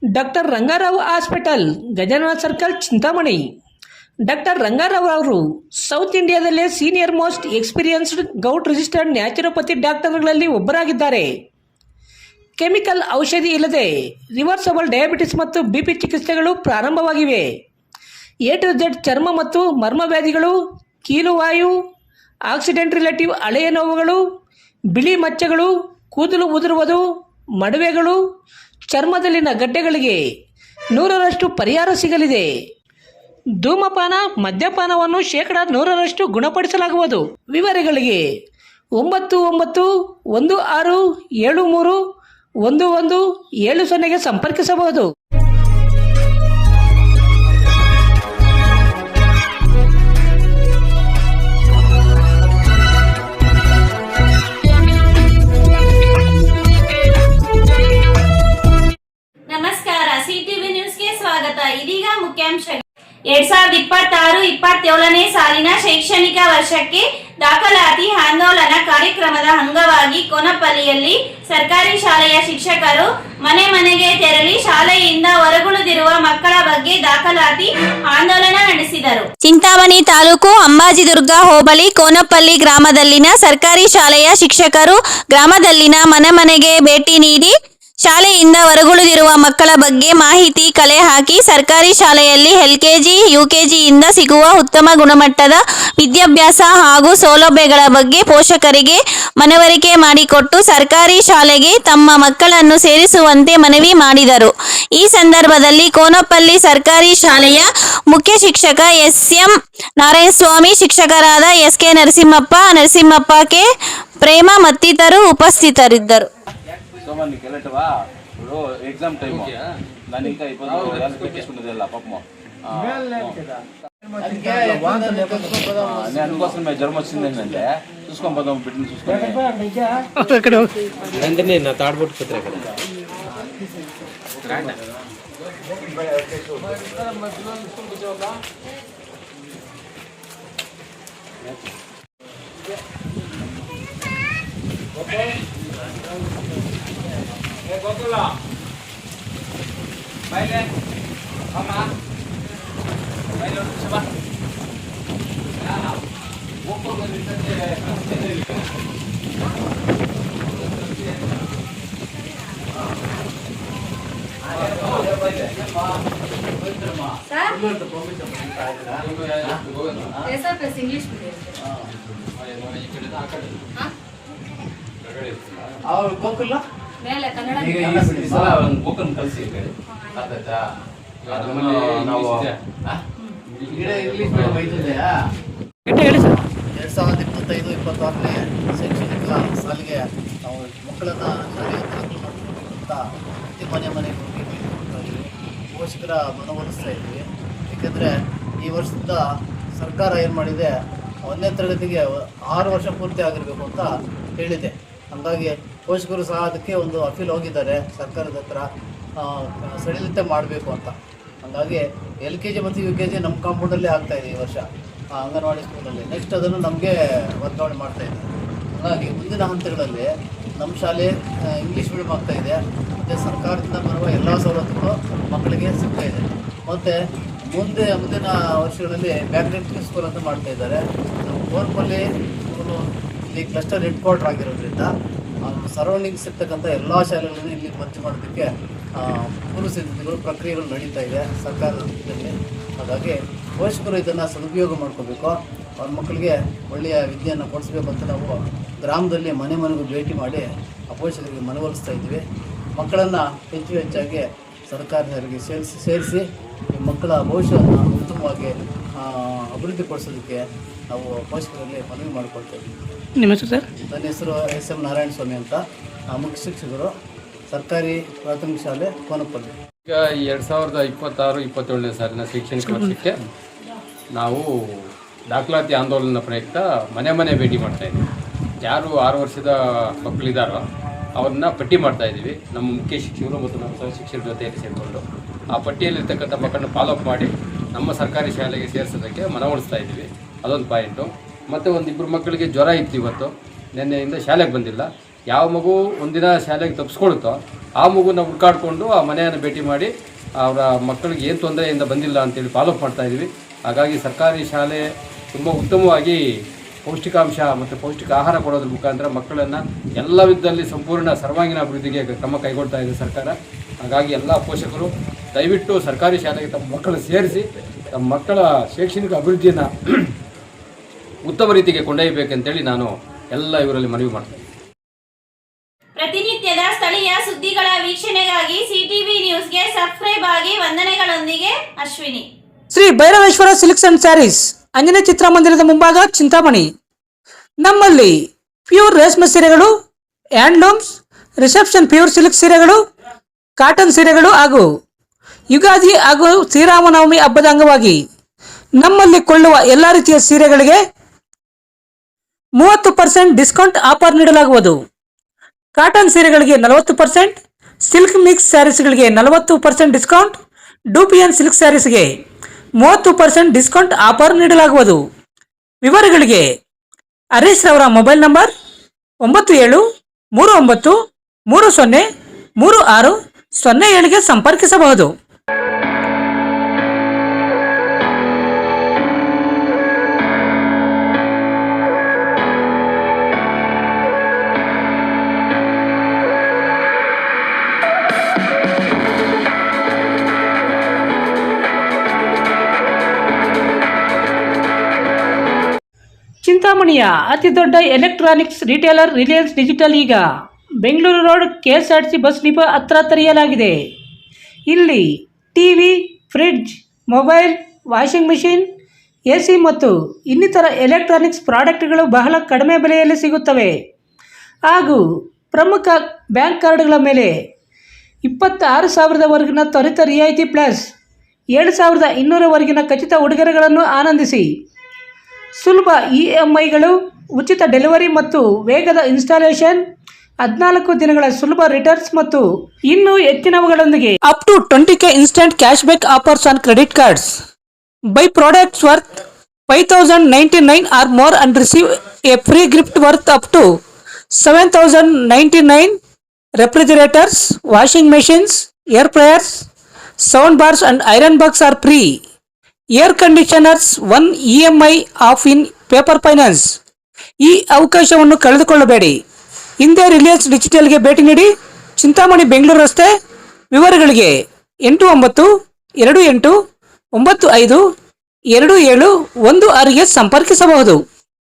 Doctor Rangarao hospital, Gajanana circle, Chintamani. Doctor Rangarao ಅವರು south ಇಂಡಿಯಾದಲ್ಲೇ senior most experienced gout registered naturopathy ಡಾಕ್ಟರ್ಗಳಲ್ಲಿ ಒಬ್ಬರಾಗಿದ್ದಾರೆ. ಕೆಮಿಕಲ್ ಔಷಧಿ ಇಲ್ಲದೆ ರಿವರ್ಸಬಲ್ ಡಯಾಬಿಟಿಸ್ ಮತ್ತು ಬಿಪಿ ಚಿಕಿತ್ಸೆಗಳು ಪ್ರಾರಂಭವಾಗಿವೆ. ಎ ಟು ಝೆಡ್ ಚರ್ಮ ಮತ್ತು ಮರ್ಮ ವ್ಯಾಧಿಗಳು, ಕೀಲುವಾಯು, ಆಕ್ಸಿಡೆಂಟ್ ರಿಲೇಟಿವ್ ಹಳೆಯ ನೋವುಗಳು, ಬಿಳಿ ಮಚ್ಚೆಗಳು, ಕೂದಲು ಉದುರುವುದು, ಮಡುವೆಗಳು, ಚರ್ಮದಲ್ಲಿನ ಗಡ್ಡೆಗಳಿಗೆ 100% ಪರಿಹಾರ ಸಿಗಲಿದೆ. ಧೂಮಪಾನ, ಮದ್ಯಪಾನವನ್ನು 100% ಗುಣಪಡಿಸಲಾಗುವುದು. ವಿವರಗಳಿಗೆ 9916731170 ಸಂಪರ್ಕಿಸಬಹುದು. ನಮಸ್ಕಾರ, ಸಿಟಿವಿ ನ್ಯೂಸ್ಗೆ ಸ್ವಾಗತ. ಇದೀಗ ಮುಖ್ಯಾಂಶಗಳು. 2026-27ನೇ ಸಾಲಿನ ಶೈಕ್ಷಣಿಕ ವರ್ಷಕ್ಕೆ ದಾಖಲಾತಿ ಆಂದೋಲನ ಕಾರ್ಯಕ್ರಮದ ಅಂಗವಾಗಿ ಕೋನಪಲ್ಲಿಯಲ್ಲಿ ಸರ್ಕಾರಿ ಶಾಲೆಯ ಶಿಕ್ಷಕರು ಮನೆ ಮನೆಗೆ ತೆರಳಿ ಶಾಲೆಯಿಂದ ಹೊರಗುಳಿದಿರುವ ಮಕ್ಕಳ ಬಗ್ಗೆ ದಾಖಲಾತಿ ಆಂದೋಲನ ನಡೆಸಿದರು. ಚಿಂತಾಮಣಿ ತಾಲೂಕು ಅಂಬಾಜಿದುರ್ಗ ಹೋಬಳಿ ಕೋನಪಲ್ಲಿ ಗ್ರಾಮದಲ್ಲಿನ ಸರ್ಕಾರಿ ಶಾಲೆಯ ಶಿಕ್ಷಕರು ಗ್ರಾಮದಲ್ಲಿನ ಮನೆ ಮನೆಗೆ ಭೇಟಿ ನೀಡಿ ಶಾಲೆಯಿಂದ ಹೊರಗುಳಿದಿರುವ ಮಕ್ಕಳ ಬಗ್ಗೆ ಮಾಹಿತಿ ಕಲೆ ಹಾಕಿ ಸರ್ಕಾರಿ ಶಾಲೆಯಲ್ಲಿ ಎಲ್ಕೆಜಿ, ಯುಕೆಜಿಯಿಂದ ಸಿಗುವ ಉತ್ತಮ ಗುಣಮಟ್ಟದ ವಿದ್ಯಾಭ್ಯಾಸ ಹಾಗೂ ಸೌಲಭ್ಯಗಳ ಬಗ್ಗೆ ಪೋಷಕರಿಗೆ ಮನವರಿಕೆ ಮಾಡಿಕೊಟ್ಟು ಸರ್ಕಾರಿ ಶಾಲೆಗೆ ತಮ್ಮ ಮಕ್ಕಳನ್ನು ಸೇರಿಸುವಂತೆ ಮನವಿ ಮಾಡಿದರು. ಈ ಸಂದರ್ಭದಲ್ಲಿ ಕೋನಪಲ್ಲಿ ಸರ್ಕಾರಿ ಶಾಲೆಯ ಮುಖ್ಯ ಶಿಕ್ಷಕ ಎಸ್.ಎಂ. ನಾರಾಯಣಸ್ವಾಮಿ, ಶಿಕ್ಷಕರಾದ ಎಸ್.ಕೆ. ನರಸಿಂಹಪ್ಪ ಕೆ. ಪ್ರೇಮ ಮತ್ತಿತರರು ಉಪಸ್ಥಿತರಿದ್ದರು. ಸೋಮನ್ ಕೆಲಟವಾ ఇప్పుడు ఎగ్జామ్ టైం దాని ఇంకా ఇప్పుడు ఎలా పెట్టేసుకుంటదಲ್ಲ పాపం నేను అందుకోసం జ్వరం వచ్చింది ఏంటంటే చూసుకొని పోదాం బిడ్డని చూసుకొని అంటే నా తాడబొట్టుకుతారు అక్కడ Gokula. Baile. Mama. Baile coba. Ya. Woko ngelihatnya. ऐसा प्लस इंग्लिश मीडियम और गोकुल ಮೇಲೆ ಕನ್ನಡ ಈಗ ಈ ಸಲ ಒಂದು ಬುಕ್ಕನ್ನು ಕಳಿಸಿ ಆಯ್ತಾ ನಾವು ಇಂಗ್ಲಿಷ್ ಮೀಡಿಯಂ ಐತಿದೆಯಾ? 2025-26ನೇ ಶೈಕ್ಷಣಿಕ ಸಾಲಿಗೆ ನಾವು ಮಕ್ಕಳನ್ನು ಶಾಲೆಗೆ ದಾಖಲು ಅಂತ ಪ್ರತಿ ಮನೆಗೆ ಹೋಗಿ ಭೇಟಿ ಕೊಡ್ತಾ ಇದ್ದೀವಿ. ಪೋಷಕರ ಮನವೊಲಿಸ್ತಾ ಇದ್ವಿ. ಏಕೆಂದರೆ ಈ ವರ್ಷದಿಂದ ಸರ್ಕಾರ ಏನು ಮಾಡಿದೆ, 1ನೇ ತರಗತಿಗೆ 6 ವರ್ಷ ಪೂರ್ತಿ ಆಗಿರಬೇಕು ಅಂತ ಹೇಳಿದೆ. ಹಾಗಾಗಿ ಪೋಷಕರು ಸಹ ಅದಕ್ಕೆ ಒಂದು ಅಪೀಲ್ ಹೋಗಿದ್ದಾರೆ ಸರ್ಕಾರದ ಹತ್ರ, ಸಡಿಲತೆ ಮಾಡಬೇಕು ಅಂತ. ಹಾಗಾಗಿ LKG ಮತ್ತು UKG ನಮ್ಮ ಕಾಂಪೌಂಡಲ್ಲೇ ಆಗ್ತಾಯಿದೆ ಈ ವರ್ಷ ಅಂಗನವಾಡಿ ಸ್ಕೂಲಲ್ಲಿ. ನೆಕ್ಸ್ಟ್ ಅದನ್ನು ನಮಗೆ ವರ್ಗಾವಣೆ ಮಾಡ್ತಾಯಿದ್ದಾರೆ. ಹಾಗಾಗಿ ಮುಂದಿನ ಹಂತಗಳಲ್ಲಿ ನಮ್ಮ ಶಾಲೆ ಇಂಗ್ಲೀಷ್ ಮೀಡಿಯಮ್ ಆಗ್ತಾಯಿದೆ. ಮತ್ತು ಸರ್ಕಾರದಿಂದ ಬರುವ ಎಲ್ಲ ಸವಲತ್ತುಗಳು ಮಕ್ಕಳಿಗೆ ಸಿಗ್ತಾಯಿದೆ. ಮತ್ತು ಮುಂದಿನ ವರ್ಷಗಳಲ್ಲಿ ಬ್ಯಾಕ್ಡೆಂಟಿಂಗ್ ಸ್ಕೂಲ್ ಅಂತ ಮಾಡ್ತಾಯಿದ್ದಾರೆ. ನಮ್ಮ ಕೋನಪಲ್ಲಿ ಸ್ಕೂಲು ಇಲ್ಲಿ ಕ್ಲಸ್ಟರ್ ಹೆಡ್ ಕ್ವಾರ್ಟರ್ ಆಗಿರೋದ್ರಿಂದ ಸರೌಂಡಿಂಗ್ಸ್ ಇರ್ತಕ್ಕಂಥ ಎಲ್ಲ ಶಾಲೆಗಳನ್ನು ಇಲ್ಲಿ ಭರ್ತಿ ಮಾಡೋದಕ್ಕೆ ಪೂರ್ವ ಸಿದ್ಧತೆಗಳು, ಪ್ರಕ್ರಿಯೆಗಳು ನಡೀತಾ ಇದೆ ಸರ್ಕಾರದಲ್ಲಿ. ಹಾಗಾಗಿ ಪೋಷಕರು ಇದನ್ನು ಸದುಪಯೋಗ ಮಾಡ್ಕೋಬೇಕು. ಅವ್ರ ಮಕ್ಕಳಿಗೆ ಒಳ್ಳೆಯ ವಿದ್ಯೆಯನ್ನು ಕೊಡಿಸ್ಬೇಕು ಅಂತ ನಾವು ಗ್ರಾಮದಲ್ಲಿ ಮನೆ ಮನೆಗೂ ಭೇಟಿ ಮಾಡಿ ಆ ಪೋಷಕರಿಗೆ ಮನವೊಲಿಸ್ತಾ ಇದ್ವಿ. ಮಕ್ಕಳನ್ನು ಹೆಚ್ಚಾಗಿ ಸರ್ಕಾರದವರಿಗೆ ಸೇರಿಸಿ ಈ ಮಕ್ಕಳ ಭವಿಷ್ಯವನ್ನು ಉತ್ತಮವಾಗಿ ಅಭಿವೃದ್ಧಿಪಡಿಸೋದಕ್ಕೆ ನಾವು ಪೋಷಕರಲ್ಲಿ ಮನವಿ ಮಾಡಿಕೊಳ್ತಾ ಇದ್ದೀವಿ. ನಿಮ್ಮ ಹೆಸರು ಸರ್? ನನ್ನ ಹೆಸರು ಎಸ್.ಎಂ. ನಾರಾಯಣಸ್ವಾಮಿ ಅಂತ, ಮುಖ್ಯ ಶಿಕ್ಷಕರು, ಸರ್ಕಾರಿ ಪ್ರಾಥಮಿಕ ಶಾಲೆ ಕೋನಪಲ್ಲಿ. ಈಗ 2026-27ನೇ ಸಾಲಿನ ಶೈಕ್ಷಣಿಕ ವರ್ಷಕ್ಕೆ ನಾವು ದಾಖಲಾತಿ ಆಂದೋಲನ ಪ್ರಯುಕ್ತ ಮನೆ ಮನೆ ಭೇಟಿ ಮಾಡ್ತಾಯಿದ್ದೀವಿ. ಯಾರು 6 ವರ್ಷದ ಮಕ್ಕಳಿದ್ದಾರೋ ಅವ್ರನ್ನ ಪಟ್ಟಿ ಮಾಡ್ತಾಯಿದ್ದೀವಿ. ನಮ್ಮ ಮುಖ್ಯ ಶಿಕ್ಷಕರು ಮತ್ತು ನಮ್ಮ ಸಹ ಶಿಕ್ಷಕರ ಜೊತೆಯಲ್ಲಿ ಸೇರಿಕೊಂಡು ಆ ಪಟ್ಟಿಯಲ್ಲಿರ್ತಕ್ಕಂಥ ಮಕ್ಕಳನ್ನ ಫಾಲೋಅಪ್ ಮಾಡಿ ನಮ್ಮ ಸರ್ಕಾರಿ ಶಾಲೆಗೆ ಸೇರಿಸೋದಕ್ಕೆ ಮನವೊಲಿಸ್ತಾ ಇದ್ದೀವಿ. ಅದೊಂದು ಪಾಯಿಂಟು. ಮತ್ತು ಒಂದಿಬ್ಬರು ಮಕ್ಕಳಿಗೆ ಜ್ವರ ಇತ್ತು, ಇವತ್ತು ನಿನ್ನೆಯಿಂದ ಶಾಲೆಗೆ ಬಂದಿಲ್ಲ. ಯಾವ ಮಗು ಒಂದಿನ ಶಾಲೆಗೆ ತಪ್ಪಿಸ್ಕೊಳುತ್ತೋ ಆ ಮಗುನ ಹುಡ್ಕಾಡ್ಕೊಂಡು ಆ ಮನೆಯನ್ನು ಭೇಟಿ ಮಾಡಿ ಅವರ ಮಕ್ಕಳಿಗೆ ಏನು ತೊಂದರೆಯಿಂದ ಬಂದಿಲ್ಲ ಅಂತೇಳಿ ಫಾಲೋಅಪ್ ಮಾಡ್ತಾ ಇದ್ದೀವಿ. ಹಾಗಾಗಿ ಸರ್ಕಾರಿ ಶಾಲೆ ತುಂಬ ಉತ್ತಮವಾಗಿ ಪೌಷ್ಟಿಕಾಂಶ ಮತ್ತು ಪೌಷ್ಟಿಕ ಆಹಾರ ಕೊಡೋದ್ರ ಮುಖಾಂತರ ಮಕ್ಕಳನ್ನು ಎಲ್ಲ ವಿಧದಲ್ಲಿ ಸಂಪೂರ್ಣ ಸರ್ವಾಂಗೀಣ ಅಭಿವೃದ್ಧಿಗೆ ಕ್ರಮ ಕೈಗೊಳ್ತಾ ಇದೆ ಸರ್ಕಾರ. ಹಾಗಾಗಿ ಎಲ್ಲ ಪೋಷಕರು ದಯವಿಟ್ಟು ಸರ್ಕಾರಿ ಶಾಲೆಗೆ ತಮ್ಮ ಮಕ್ಕಳು ಸೇರಿಸಿ ತಮ್ಮ ಮಕ್ಕಳ ಶೈಕ್ಷಣಿಕ ಅಭಿವೃದ್ಧಿಯನ್ನು ಉತ್ತಮ ರೀತಿಗೆ ಕೊಂಡೊಯ್ಯಬೇಕಂತೇಳಿ ನಾನು ಎಲ್ಲ ಇವರಲ್ಲಿ ಮನವಿ ಮಾಡ್ತೇನೆ. ಪ್ರತಿನಿತ್ಯದ ಸ್ಥಳೀಯ ಸುದ್ದಿಗಳ ವೀಕ್ಷಣೆಗಾಗಿ ಸಿಟಿವಿ ನ್ಯೂಸ್ಗೆ ಸಬ್ಸ್ಕ್ರೈಬ್ ಆಗಿ. ವಂದನೆಗಳೊಂದಿಗೆ Ashwini. Shri Bhairaveshwara silks and sarees, Anjane ಚಿತ್ರಮಂದಿರದ ಮುಂಭಾಗ, ಚಿಂತಾಮಣಿ. ನಮ್ಮಲ್ಲಿ ಪ್ಯೂರ್ ರೇಷ್ಮೆ ಸೀರೆಗಳು, ಹ್ಯಾಂಡ್ಲೂಮ್ಸ್, ರಿಸೆಪ್ಷನ್ ಪ್ಯೂರ್ ಸಿಲ್ಕ್ ಸೀರೆಗಳು, ಕಾಟನ್ ಸೀರೆಗಳು ಹಾಗೂ ಯುಗಾದಿ ಹಾಗೂ ಶ್ರೀರಾಮನವಮಿ ಹಬ್ಬದ ಅಂಗವಾಗಿ ನಮ್ಮಲ್ಲಿ ಕೊಳ್ಳುವ ಎಲ್ಲ ರೀತಿಯ ಸೀರೆಗಳಿಗೆ 30% ಡಿಸ್ಕೌಂಟ್ ಆಫರ್ ನೀಡಲಾಗುವುದು. ಕಾಟನ್ ಸೀರೆಗಳಿಗೆ 40%, ಸಿಲ್ಕ್ ಮಿಕ್ಸ್ ಸ್ಯಾರೀಸ್ಗಳಿಗೆ 40% ಡಿಸ್ಕೌಂಟ್, ಡೂಪಿಯನ್ ಸಿಲ್ಕ್ ಸ್ಯಾರೀಸ್ಗೆ 30% ಡಿಸ್ಕೌಂಟ್ ಆಫರ್ ನೀಡಲಾಗುವುದು. ವಿವರಗಳಿಗೆ ಹರೀಶ್ ರವರ ಮೊಬೈಲ್ ನಂಬರ್ 9739303607ಗೆ ಸಂಪರ್ಕಿಸಬಹುದು. ಚಿಂತಾಮಣಿಯ ಅತಿ ದೊಡ್ಡ ಎಲೆಕ್ಟ್ರಾನಿಕ್ಸ್ ರಿಟೇಲರ್ ರಿಲಯನ್ಸ್ ಡಿಜಿಟಲ್ ಈಗ Bengaluru road KSRTC bus depot ಹತ್ರ ತೆರೆಯಲಾಗಿದೆ. ಇಲ್ಲಿ TV, fridge, mobile, washing machine, AC ಮತ್ತು ಇನ್ನಿತರ ಎಲೆಕ್ಟ್ರಾನಿಕ್ಸ್ ಪ್ರಾಡಕ್ಟ್ಗಳು ಬಹಳ ಕಡಿಮೆ ಬೆಲೆಯಲ್ಲಿ ಸಿಗುತ್ತವೆ. ಹಾಗೂ ಪ್ರಮುಖ ಬ್ಯಾಂಕ್ ಕಾರ್ಡ್ಗಳ ಮೇಲೆ 26,000ವರೆಗಿನ ತ್ವರಿತ ರಿಯಾಯಿತಿ ಪ್ಲಸ್ 7,200ವರೆಗಿನ ಖಚಿತ ಉಡುಗೊರೆಗಳನ್ನು ಆನಂದಿಸಿ. ಸುಲಭ EMIಗಳು, ಉಚಿತ ಡೆಲಿವರಿ ಮತ್ತು ವೇಗದ ಇನ್ಸ್ಟಾಲೇಷನ್, 14 ದಿನಗಳ ಸುಲಭ ರಿಟರ್ನ್ಸ್ ಮತ್ತು ಇನ್ನೂ ಹೆಚ್ಚಿನವುಗಳೊಂದಿಗೆ up to 20K instant cash back offers on credit cards. Buy products worth 5,099 or more and receive a free gift worth up to 7,099. Refrigerators, washing machines, air fryers, sound bars and iron box are free. Air conditioners 1 EMI off in paper finance. ಈ ಅವಕಾಶವನ್ನು ಕಳೆದುಕೊಳ್ಳಬೇಡಿ. ಹಿಂದೆ ರಿಲಯನ್ಸ್ ಡಿಜಿಟಲ್ಗೆ ಭೇಟಿ ನೀಡಿ. ಚಿಂತಾಮಣಿ, ಬೆಂಗಳೂರು ರಸ್ತೆ. ವಿವರಗಳಿಗೆ 8928952716ಗೆ ಸಂಪರ್ಕಿಸಬಹುದು.